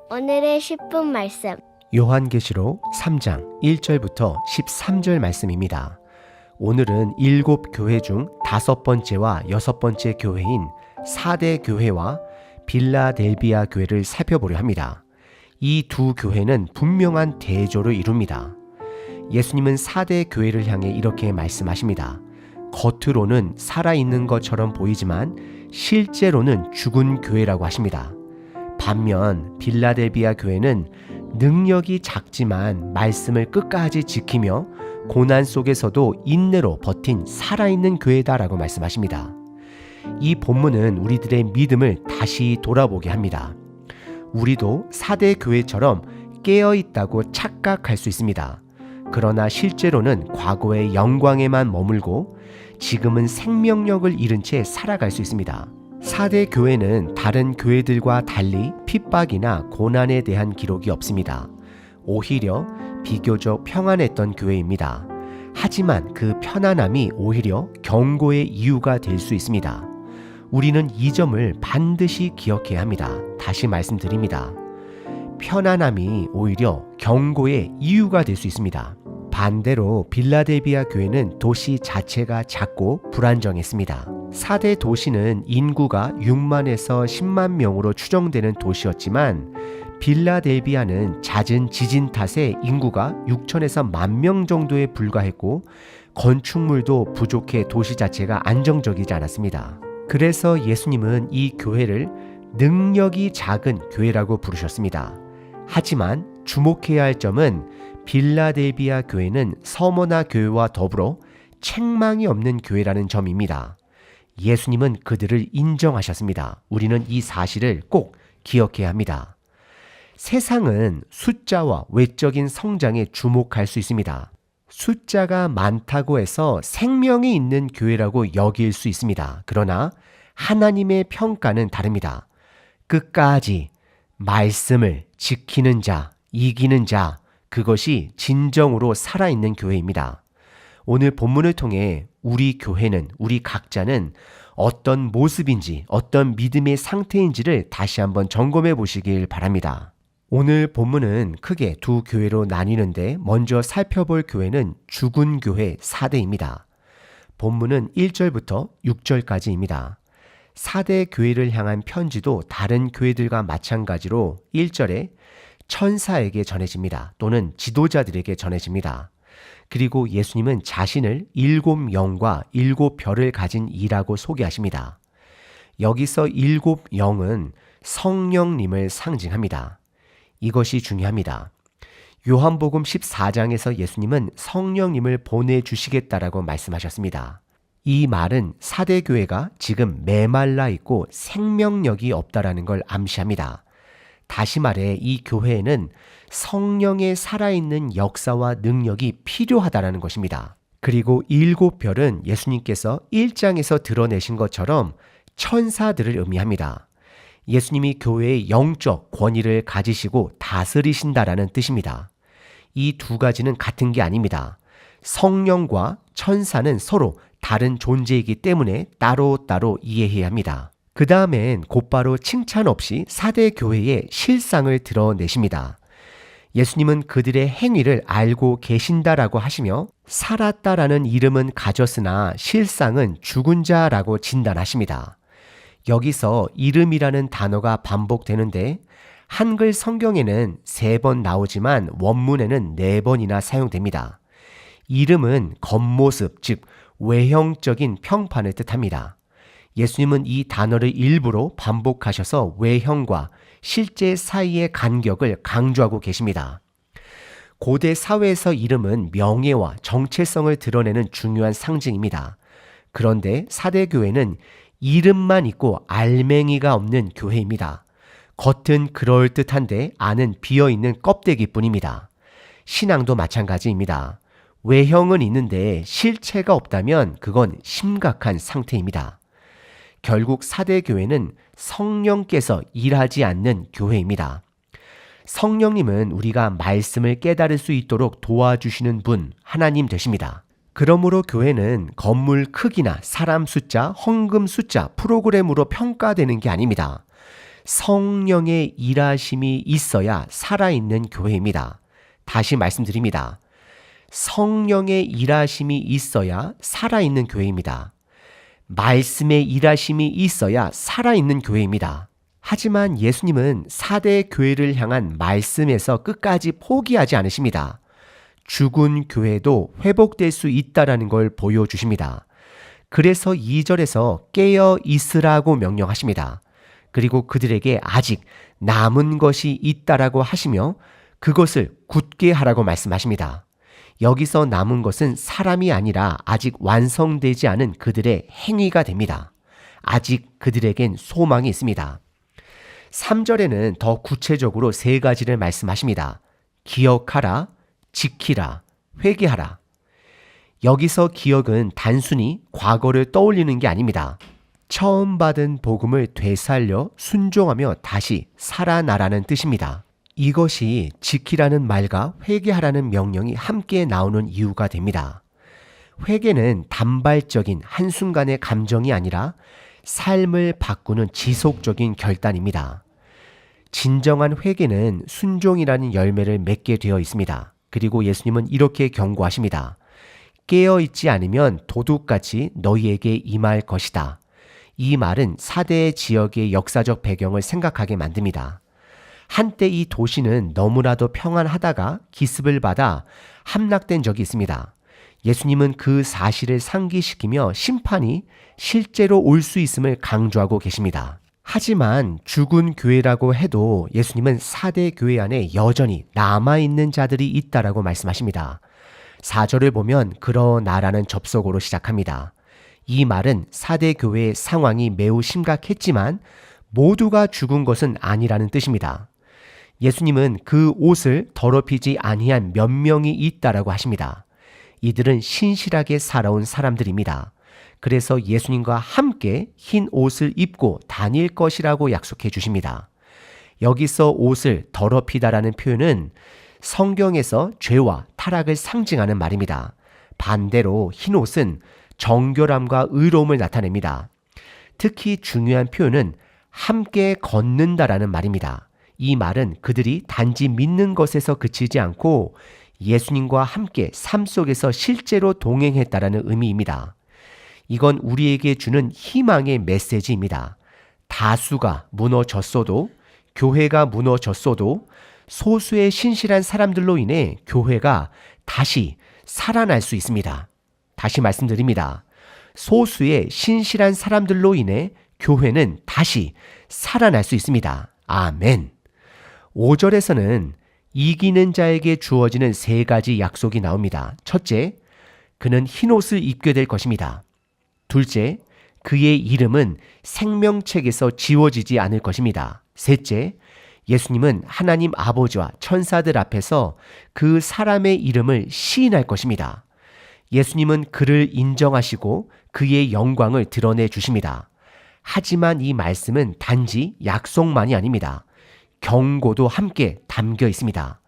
오늘의 10분 말씀. 요한계시록 3장 1절부터 13절 말씀입니다. 오늘은 7교회 중 5번째와 6번째 교회인 사대 교회와 빌라델비아 교회를 살펴보려 합니다. 이 두 교회는 분명한 대조를 이룹니다. 예수님은 사대 교회를 향해 이렇게 말씀하십니다. 겉으로는 살아있는 것처럼 보이지만 실제로는 죽은 교회라고 하십니다. 반면 빌라델비아 교회는 능력이 작지만 말씀을 끝까지 지키며 고난 속에서도 인내로 버틴 살아있는 교회다라고 말씀하십니다. 이 본문은 우리들의 믿음을 다시 돌아보게 합니다. 우리도 사대 교회처럼 깨어있다고 착각할 수 있습니다. 그러나 실제로는 과거의 영광에만 머물고 지금은 생명력을 잃은 채 살아갈 수 있습니다. 사대 교회는 다른 교회들과 달리 핍박이나 고난에 대한 기록이 없습니다. 오히려 비교적 평안했던 교회입니다. 하지만 그 편안함이 오히려 경고의 이유가 될 수 있습니다. 우리는 이 점을 반드시 기억해야 합니다. 다시 말씀드립니다. 편안함이 오히려 경고의 이유가 될 수 있습니다. 반대로 빌라델비아 교회는 도시 자체가 작고 불안정했습니다. 사대 도시는 인구가 6만에서 10만 명으로 추정되는 도시였지만 빌라델비아는 잦은 지진 탓에 인구가 6천에서 1만 명 정도에 불과했고 건축물도 부족해 도시 자체가 안정적이지 않았습니다. 그래서 예수님은 이 교회를 능력이 작은 교회라고 부르셨습니다. 하지만 주목해야 할 점은 빌라델비아 교회는 서머나 교회와 더불어 책망이 없는 교회라는 점입니다. 예수님은 그들을 인정하셨습니다. 우리는 이 사실을 꼭 기억해야 합니다. 세상은 숫자와 외적인 성장에 주목할 수 있습니다. 숫자가 많다고 해서 생명이 있는 교회라고 여길 수 있습니다. 그러나 하나님의 평가는 다릅니다. 끝까지 말씀을 지키는 자, 이기는 자, 그것이 진정으로 살아있는 교회입니다. 오늘 본문을 통해 우리 교회는, 우리 각자는 어떤 모습인지, 어떤 믿음의 상태인지를 다시 한번 점검해 보시길 바랍니다. 오늘 본문은 크게 두 교회로 나뉘는데 먼저 살펴볼 교회는 죽은 교회 사대입니다. 본문은 1절부터 6절까지입니다. 사대 교회를 향한 편지도 다른 교회들과 마찬가지로 1절에 천사에게 전해집니다. 또는 지도자들에게 전해집니다. 그리고 예수님은 자신을 7영과 7별을 가진 이라고 소개하십니다. 여기서 7영은 성령님을 상징합니다. 이것이 중요합니다. 요한복음 14장에서 예수님은 성령님을 보내주시겠다라고 말씀하셨습니다. 이 말은 사대교회가 지금 메말라 있고 생명력이 없다라는 걸 암시합니다. 다시 말해 이 교회에는 성령의 살아있는 역사와 능력이 필요하다라는 것입니다. 그리고 7별은 예수님께서 1장에서 드러내신 것처럼 천사들을 의미합니다. 예수님이 교회의 영적 권위를 가지시고 다스리신다라는 뜻입니다. 이 두 가지는 같은 게 아닙니다. 성령과 천사는 서로 다른 존재이기 때문에 따로따로 이해해야 합니다. 그 다음엔 곧바로 칭찬 없이 사대 교회의 실상을 드러내십니다. 예수님은 그들의 행위를 알고 계신다라고 하시며 살았다라는 이름은 가졌으나 실상은 죽은 자라고 진단하십니다. 여기서 이름이라는 단어가 반복되는데 한글 성경에는 3번 나오지만 원문에는 4번이나 사용됩니다. 이름은 겉모습, 즉 외형적인 평판을 뜻합니다. 예수님은 이 단어를 일부러 반복하셔서 외형과 실제 사이의 간격을 강조하고 계십니다. 고대 사회에서 이름은 명예와 정체성을 드러내는 중요한 상징입니다. 그런데 사대교회는 이름만 있고 알맹이가 없는 교회입니다. 겉은 그럴듯한데 안은 비어있는 껍데기뿐입니다. 신앙도 마찬가지입니다. 외형은 있는데 실체가 없다면 그건 심각한 상태입니다. 결국 사대교회는 성령께서 일하지 않는 교회입니다. 성령님은 우리가 말씀을 깨달을 수 있도록 도와주시는 분, 하나님 되십니다. 그러므로 교회는 건물 크기나 사람 숫자, 헌금 숫자, 프로그램으로 평가되는 게 아닙니다. 성령의 일하심이 있어야 살아있는 교회입니다. 다시 말씀드립니다. 성령의 일하심이 있어야 살아있는 교회입니다. 말씀의 일하심이 있어야 살아있는 교회입니다. 하지만 예수님은 4대 교회를 향한 말씀에서 끝까지 포기하지 않으십니다. 죽은 교회도 회복될 수 있다는 걸 보여주십니다. 그래서 2절에서 깨어 있으라고 명령하십니다. 그리고 그들에게 아직 남은 것이 있다라고 하시며 그것을 굳게 하라고 말씀하십니다. 여기서 남은 것은 사람이 아니라 아직 완성되지 않은 그들의 행위가 됩니다. 아직 그들에겐 소망이 있습니다. 3절에는 더 구체적으로 3가지를 말씀하십니다. 기억하라, 지키라, 회개하라. 여기서 기억은 단순히 과거를 떠올리는 게 아닙니다. 처음 받은 복음을 되살려 순종하며 다시 살아나라는 뜻입니다. 이것이 지키라는 말과 회개하라는 명령이 함께 나오는 이유가 됩니다. 회개는 단발적인 한순간의 감정이 아니라 삶을 바꾸는 지속적인 결단입니다. 진정한 회개는 순종이라는 열매를 맺게 되어 있습니다. 그리고 예수님은 이렇게 경고하십니다. 깨어있지 않으면 도둑같이 너희에게 임할 것이다. 이 말은 4대 지역의 역사적 배경을 생각하게 만듭니다. 한때 이 도시는 너무나도 평안하다가 기습을 받아 함락된 적이 있습니다. 예수님은 그 사실을 상기시키며 심판이 실제로 올 수 있음을 강조하고 계십니다. 하지만 죽은 교회라고 해도 예수님은 4대 교회 안에 여전히 남아있는 자들이 있다라고 말씀하십니다. 4절을 보면 그러나라는 접속어로 시작합니다. 이 말은 4대 교회의 상황이 매우 심각했지만 모두가 죽은 것은 아니라는 뜻입니다. 예수님은 그 옷을 더럽히지 아니한 몇 명이 있다라고 하십니다. 이들은 신실하게 살아온 사람들입니다. 그래서 예수님과 함께 흰 옷을 입고 다닐 것이라고 약속해 주십니다. 여기서 옷을 더럽히다라는 표현은 성경에서 죄와 타락을 상징하는 말입니다. 반대로 흰 옷은 정결함과 의로움을 나타냅니다. 특히 중요한 표현은 함께 걷는다라는 말입니다. 이 말은 그들이 단지 믿는 것에서 그치지 않고 예수님과 함께 삶 속에서 실제로 동행했다라는 의미입니다. 이건 우리에게 주는 희망의 메시지입니다. 다수가 무너졌어도, 교회가 무너졌어도 소수의 신실한 사람들로 인해 교회가 다시 살아날 수 있습니다. 다시 말씀드립니다. 소수의 신실한 사람들로 인해 교회는 다시 살아날 수 있습니다. 아멘. 5절에서는 이기는 자에게 주어지는 3가지 약속이 나옵니다. 첫째, 그는 흰옷을 입게 될 것입니다. 둘째, 그의 이름은 생명책에서 지워지지 않을 것입니다. 셋째, 예수님은 하나님 아버지와 천사들 앞에서 그 사람의 이름을 시인할 것입니다. 예수님은 그를 인정하시고 그의 영광을 드러내 주십니다. 하지만 이 말씀은 단지 약속만이 아닙니다. 경고도 함께 담겨 있습니다.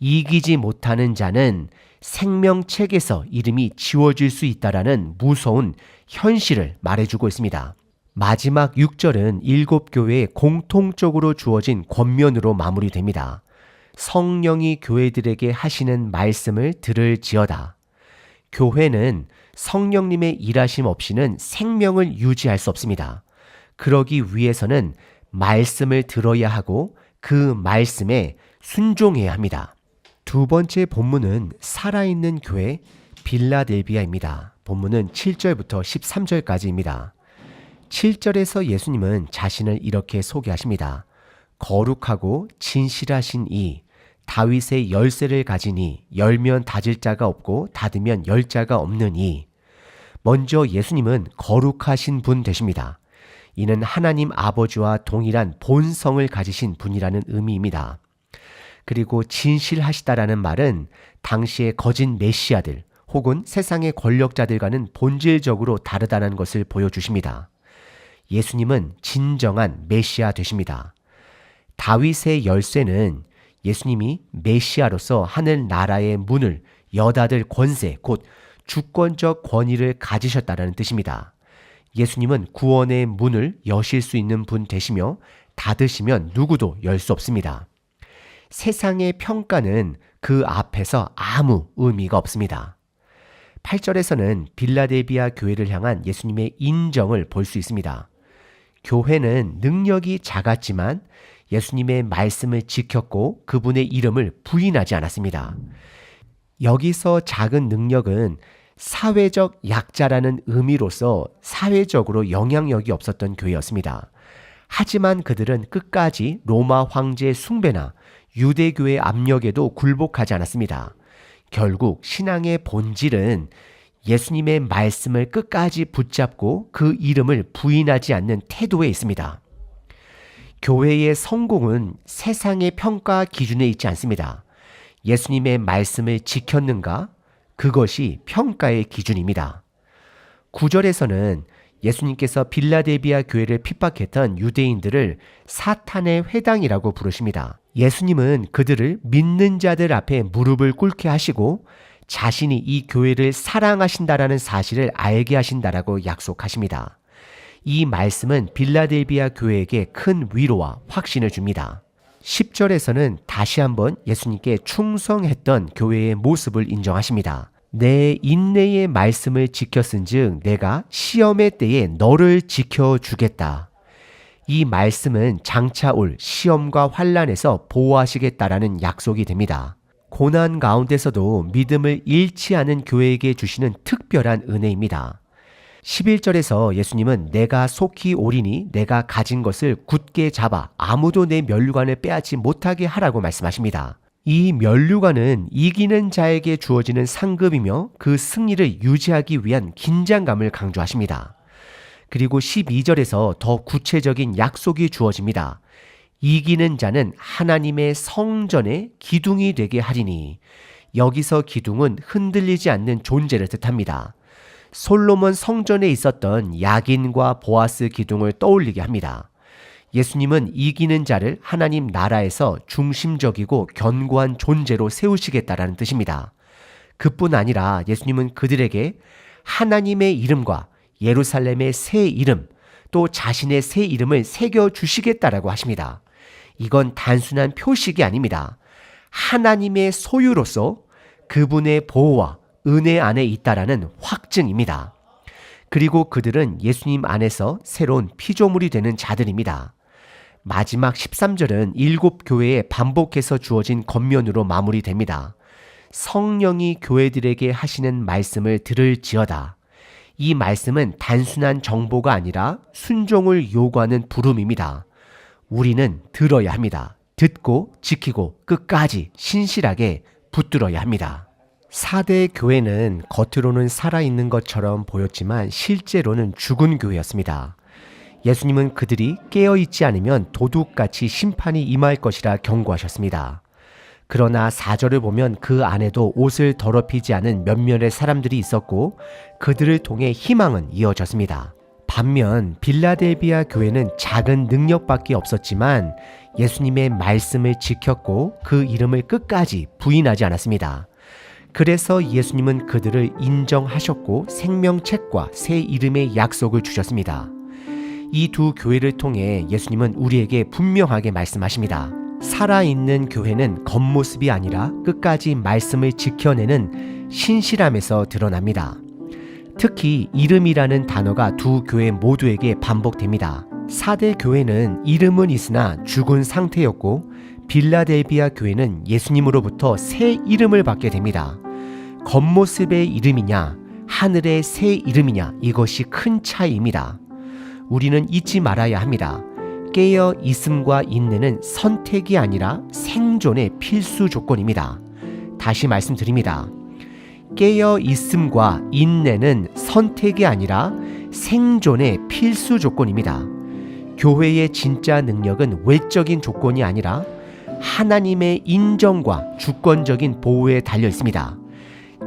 이기지 못하는 자는 생명책에서 이름이 지워질 수 있다라는 무서운 현실을 말해주고 있습니다. 마지막 6절은 7교회에 공통적으로 주어진 권면으로 마무리됩니다. 성령이 교회들에게 하시는 말씀을 들을지어다. 교회는 성령님의 일하심 없이는 생명을 유지할 수 없습니다. 그러기 위해서는 말씀을 들어야 하고 그 말씀에 순종해야 합니다. 두 번째 본문은 살아있는 교회 빌라델비아입니다. 본문은 7절부터 13절까지입니다. 7절에서 예수님은 자신을 이렇게 소개하십니다. 거룩하고 진실하신 이 다윗의 열쇠를 가지니 열면 닫을 자가 없고 닫으면 열 자가 없는 이. 먼저 예수님은 거룩하신 분 되십니다. 이는 하나님 아버지와 동일한 본성을 가지신 분이라는 의미입니다. 그리고 진실하시다라는 말은 당시의 거짓 메시아들 혹은 세상의 권력자들과는 본질적으로 다르다는 것을 보여주십니다. 예수님은 진정한 메시아 되십니다. 다윗의 열쇠는 예수님이 메시아로서 하늘나라의 문을 여닫을 권세, 곧 주권적 권위를 가지셨다는 뜻입니다. 예수님은 구원의 문을 여실 수 있는 분 되시며 닫으시면 누구도 열 수 없습니다. 세상의 평가는 그 앞에서 아무 의미가 없습니다. 8절에서는 빌라델비아 교회를 향한 예수님의 인정을 볼 수 있습니다. 교회는 능력이 작았지만 예수님의 말씀을 지켰고 그분의 이름을 부인하지 않았습니다. 여기서 작은 능력은 사회적 약자라는 의미로서 사회적으로 영향력이 없었던 교회였습니다. 하지만 그들은 끝까지 로마 황제의 숭배나 유대교의 압력에도 굴복하지 않았습니다. 결국 신앙의 본질은 예수님의 말씀을 끝까지 붙잡고 그 이름을 부인하지 않는 태도에 있습니다. 교회의 성공은 세상의 평가 기준에 있지 않습니다. 예수님의 말씀을 지켰는가? 그것이 평가의 기준입니다. 9절에서는 예수님께서 빌라델비아 교회를 핍박했던 유대인들을 사탄의 회당이라고 부르십니다. 예수님은 그들을 믿는 자들 앞에 무릎을 꿇게 하시고 자신이 이 교회를 사랑하신다라는 사실을 알게 하신다라고 약속하십니다. 이 말씀은 빌라델비아 교회에게 큰 위로와 확신을 줍니다. 10절에서는 다시 한번 예수님께 충성했던 교회의 모습을 인정하십니다. 내 인내의 말씀을 지켰은즉 내가 시험의 때에 너를 지켜주겠다. 이 말씀은 장차 올 시험과 환난에서 보호하시겠다라는 약속이 됩니다. 고난 가운데서도 믿음을 잃지 않은 교회에게 주시는 특별한 은혜입니다. 11절에서 예수님은 내가 속히 오리니 내가 가진 것을 굳게 잡아 아무도 내 면류관을 빼앗지 못하게 하라고 말씀하십니다. 이 면류관은 이기는 자에게 주어지는 상급이며 그 승리를 유지하기 위한 긴장감을 강조하십니다. 그리고 12절에서 더 구체적인 약속이 주어집니다. 이기는 자는 하나님의 성전의 기둥이 되게 하리니. 여기서 기둥은 흔들리지 않는 존재를 뜻합니다. 솔로몬 성전에 있었던 야긴과 보아스 기둥을 떠올리게 합니다. 예수님은 이기는 자를 하나님 나라에서 중심적이고 견고한 존재로 세우시겠다라는 뜻입니다. 그뿐 아니라 예수님은 그들에게 하나님의 이름과 예루살렘의 새 이름, 또 자신의 새 이름을 새겨주시겠다라고 하십니다. 이건 단순한 표식이 아닙니다. 하나님의 소유로서 그분의 보호와 은혜 안에 있다라는 확증입니다. 그리고 그들은 예수님 안에서 새로운 피조물이 되는 자들입니다. 마지막 13절은 7교회에 반복해서 주어진 겉면으로 마무리됩니다. 성령이 교회들에게 하시는 말씀을 들을지어다. 이 말씀은 단순한 정보가 아니라 순종을 요구하는 부름입니다. 우리는 들어야 합니다. 듣고 지키고 끝까지 신실하게 붙들어야 합니다. 4대 교회는 겉으로는 살아있는 것처럼 보였지만 실제로는 죽은 교회였습니다. 예수님은 그들이 깨어있지 않으면 도둑같이 심판이 임할 것이라 경고하셨습니다. 그러나 4절을 보면 그 안에도 옷을 더럽히지 않은 몇몇의 사람들이 있었고 그들을 통해 희망은 이어졌습니다. 반면 빌라델비아 교회는 작은 능력밖에 없었지만 예수님의 말씀을 지켰고 그 이름을 끝까지 부인하지 않았습니다. 그래서 예수님은 그들을 인정하셨고 생명책과 새 이름의 약속을 주셨습니다. 이 두 교회를 통해 예수님은 우리에게 분명하게 말씀하십니다. 살아있는 교회는 겉모습이 아니라 끝까지 말씀을 지켜내는 신실함에서 드러납니다. 특히 이름이라는 단어가 두 교회 모두에게 반복됩니다. 4대 교회는 이름은 있으나 죽은 상태였고 빌라델비아 교회는 예수님으로부터 새 이름을 받게 됩니다. 겉모습의 이름이냐 하늘의 새 이름이냐 이것이 큰 차이입니다. 우리는 잊지 말아야 합니다. 깨어 있음과 인내는 선택이 아니라 생존의 필수 조건입니다. 다시 말씀드립니다. 깨어 있음과 인내는 선택이 아니라 생존의 필수 조건입니다. 교회의 진짜 능력은 외적인 조건이 아니라 하나님의 인정과 주권적인 보호에 달려 있습니다.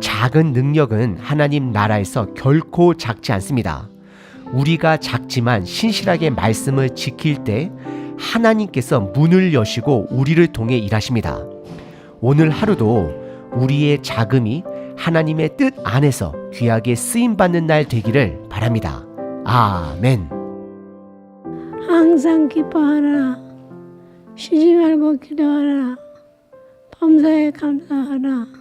작은 능력은 하나님 나라에서 결코 작지 않습니다. 우리가 작지만 신실하게 말씀을 지킬 때 하나님께서 문을 여시고 우리를 통해 일하십니다. 오늘 하루도 우리의 자금이 하나님의 뜻 안에서 귀하게 쓰임받는 날 되기를 바랍니다. 아멘. 항상 기뻐하라. 쉬지 말고 기도하라. 범사에 감사하라.